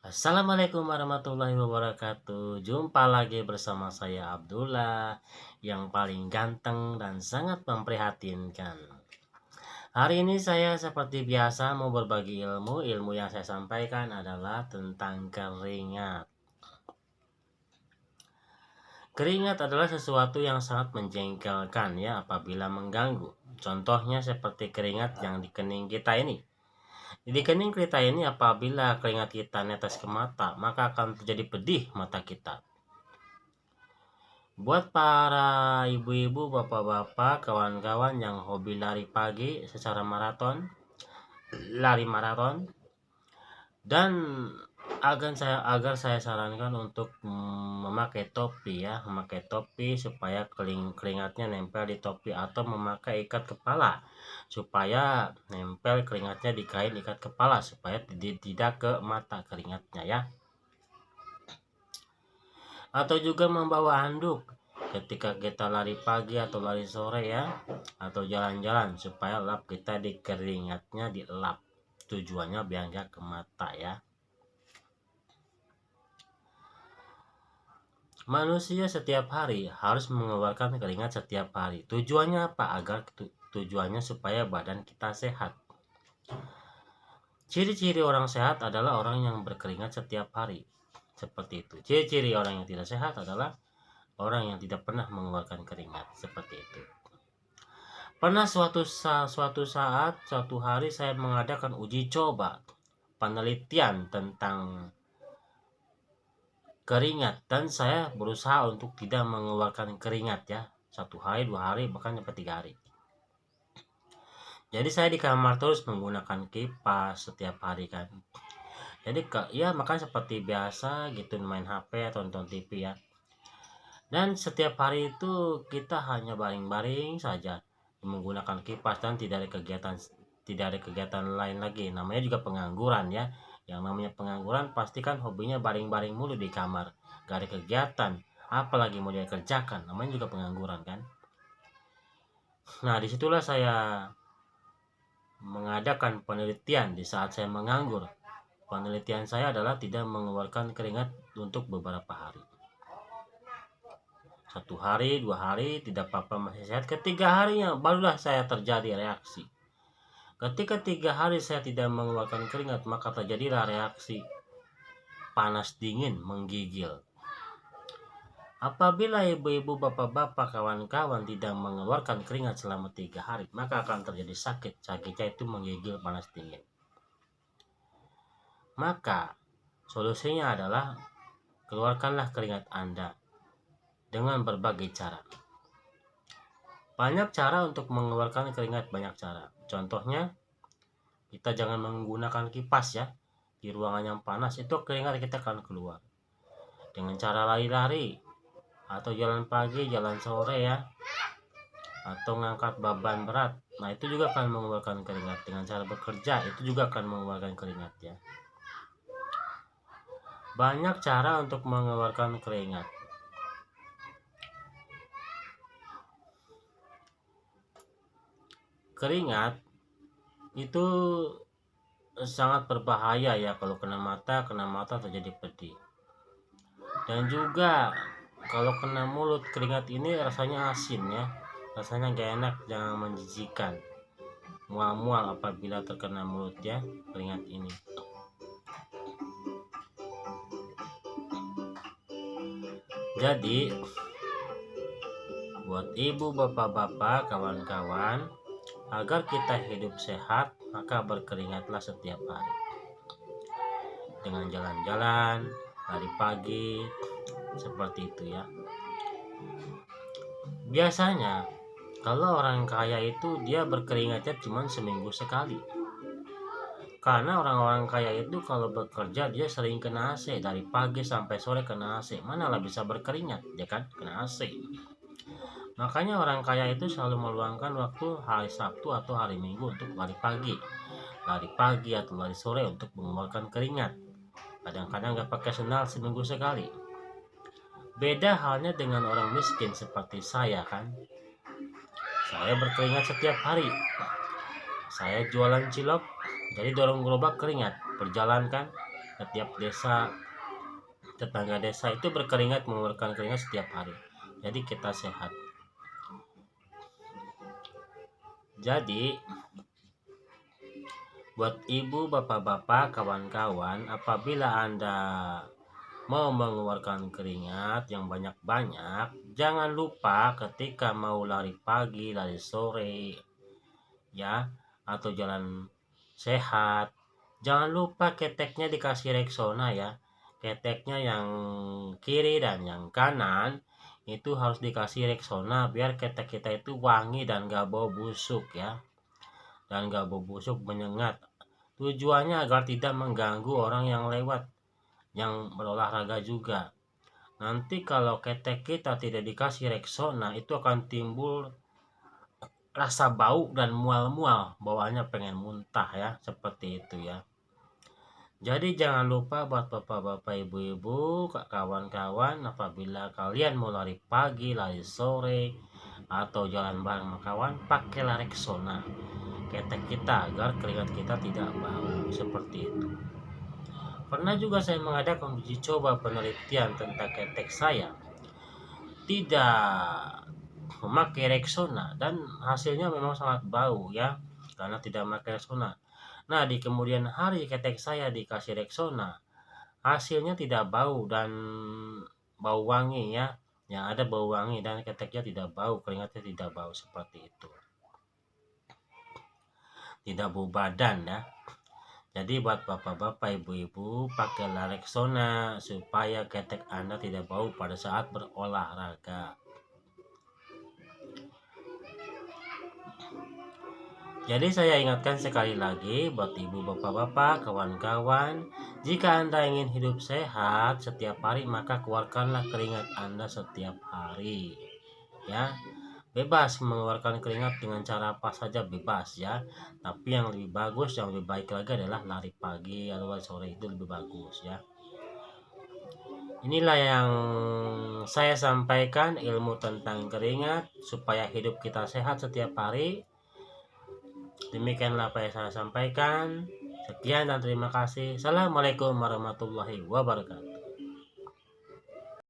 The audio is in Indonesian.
Assalamualaikum warahmatullahi wabarakatuh. Jumpa lagi bersama saya Abdullah, yang paling ganteng dan sangat memprihatinkan. Hari ini saya seperti biasa mau berbagi ilmu. Ilmu yang saya sampaikan adalah tentang keringat. Keringat adalah sesuatu yang sangat menjengkelkan ya apabila mengganggu. Contohnya seperti keringat yang di kening kita ini. Di kening kita ini apabila keringat kita netes ke mata, maka akan terjadi pedih mata kita. Buat para ibu-ibu, bapak-bapak, kawan-kawan yang hobi lari pagi secara lari maraton, dan agar saya sarankan untuk memakai topi ya, memakai topi supaya keringatnya nempel di topi, atau memakai ikat kepala supaya nempel keringatnya di kain ikat kepala supaya tidak ke mata keringatnya ya. Atau juga membawa handuk ketika kita lari pagi atau lari sore ya, atau jalan-jalan supaya lap kita di keringatnya dilap. Tujuannya biar nggak ke mata ya. Manusia setiap hari harus mengeluarkan keringat setiap hari. Tujuannya apa? Tujuannya supaya badan kita sehat. Ciri-ciri orang sehat adalah orang yang berkeringat setiap hari. Seperti itu. Ciri-ciri orang yang tidak sehat adalah orang yang tidak pernah mengeluarkan keringat. Seperti itu. Pernah suatu hari saya mengadakan uji coba penelitian tentang keringat, dan saya berusaha untuk tidak mengeluarkan keringat ya, 1 hari, 2 hari, bahkan sampai 3 hari. Jadi saya di kamar terus menggunakan kipas setiap hari kan. Jadi ya makan seperti biasa gitu, main HP atau nonton TV ya. Dan setiap hari itu kita hanya baring-baring saja menggunakan kipas dan tidak ada kegiatan lain lagi. Namanya juga pengangguran ya. Yang namanya pengangguran pasti kan hobinya baring-baring mulu di kamar, gak ada kegiatan, apalagi mau dia kerjakan, namanya juga pengangguran kan. Nah disitulah saya mengadakan penelitian di saat saya menganggur. Penelitian saya adalah tidak mengeluarkan keringat untuk beberapa hari. 1 hari, 2 hari tidak apa-apa, masih sehat. Ketiga harinya barulah saya terjadi reaksi. Ketika 3 hari saya tidak mengeluarkan keringat, maka terjadilah reaksi panas dingin menggigil. Apabila ibu-ibu, bapak-bapak, kawan-kawan tidak mengeluarkan keringat selama 3 hari, maka akan terjadi sakit. Sakitnya itu menggigil panas dingin. Maka solusinya adalah keluarkanlah keringat Anda dengan berbagai cara. Banyak cara untuk mengeluarkan keringat, banyak cara. Contohnya, kita jangan menggunakan kipas ya. Di ruangan yang panas itu keringat kita akan keluar. Dengan cara lari-lari, atau jalan pagi, jalan sore ya, atau ngangkat beban berat. Nah itu juga akan mengeluarkan keringat. Dengan cara bekerja itu juga akan mengeluarkan keringat ya. Banyak cara untuk mengeluarkan keringat. Keringat itu sangat berbahaya ya, kalau kena mata terjadi pedih. Dan juga kalau kena mulut, keringat ini rasanya asin ya, rasanya gak enak, jangan menjijikan, mual-mual apabila terkena mulut ya keringat ini. Jadi buat ibu, bapak-bapak, kawan-kawan, agar kita hidup sehat, maka berkeringatlah setiap hari. Dengan jalan-jalan, lari pagi, seperti itu ya. Biasanya kalau orang kaya itu dia berkeringatnya cuma seminggu sekali. Karena orang-orang kaya itu kalau bekerja dia sering kena AC, dari pagi sampai sore kena AC. Manalah bisa berkeringat, ya kan? Kena AC. Makanya orang kaya itu selalu meluangkan waktu hari Sabtu atau hari Minggu untuk lari pagi atau lari sore untuk mengeluarkan keringat. Kadang-kadang gak pakai sendal seminggu sekali. Beda halnya dengan orang miskin seperti saya kan. Saya berkeringat setiap hari. Saya jualan cilok, jadi dorong gerobak keringat, berjalan kan. setiap desa, tetangga desa itu berkeringat, mengeluarkan keringat setiap hari. Jadi kita sehat. Jadi buat ibu, bapak-bapak, kawan-kawan, apabila Anda mau mengeluarkan keringat yang banyak-banyak, jangan lupa ketika mau lari pagi, lari sore, ya, atau jalan sehat, jangan lupa keteknya dikasih Rexona ya. Keteknya yang kiri dan yang kanan itu harus dikasih Rexona biar ketek kita itu wangi dan gak bau busuk ya. Dan gak bau busuk menyengat. Tujuannya agar tidak mengganggu orang yang lewat, yang berolahraga juga. Nanti kalau ketek kita tidak dikasih Rexona, itu akan timbul rasa bau dan mual-mual, bawaannya pengen muntah ya, seperti itu ya. Jadi jangan lupa buat bapak-bapak, ibu-ibu, kawan-kawan, apabila kalian mau lari pagi, lari sore, atau jalan bareng sama kawan, pakailah Rexona ketek kita agar keringat kita tidak bau, seperti itu. Pernah juga saya mengadakan uji coba penelitian tentang ketek saya tidak memakai Rexona dan hasilnya memang sangat bau ya, karena tidak memakai Rexona. Nah, di kemudian hari ketek saya dikasih Rexona, hasilnya tidak bau dan bau wangi ya, yang ada bau wangi dan keteknya tidak bau, keringatnya tidak bau, seperti itu. Tidak bau badan ya. Jadi buat bapak-bapak, ibu-ibu, pakailah Rexona supaya ketek Anda tidak bau pada saat berolahraga. Jadi saya ingatkan sekali lagi buat ibu, bapak-bapak, kawan-kawan, jika Anda ingin hidup sehat setiap hari, maka keluarkanlah keringat Anda setiap hari. Ya, bebas mengeluarkan keringat dengan cara apa saja, bebas ya. Tapi yang lebih bagus, yang lebih baik lagi adalah lari pagi atau lari sore, itu lebih bagus ya. Inilah yang saya sampaikan, ilmu tentang keringat supaya hidup kita sehat setiap hari. Demikianlah apa yang saya sampaikan. Sekian dan terima kasih. Assalamualaikum warahmatullahi wabarakatuh.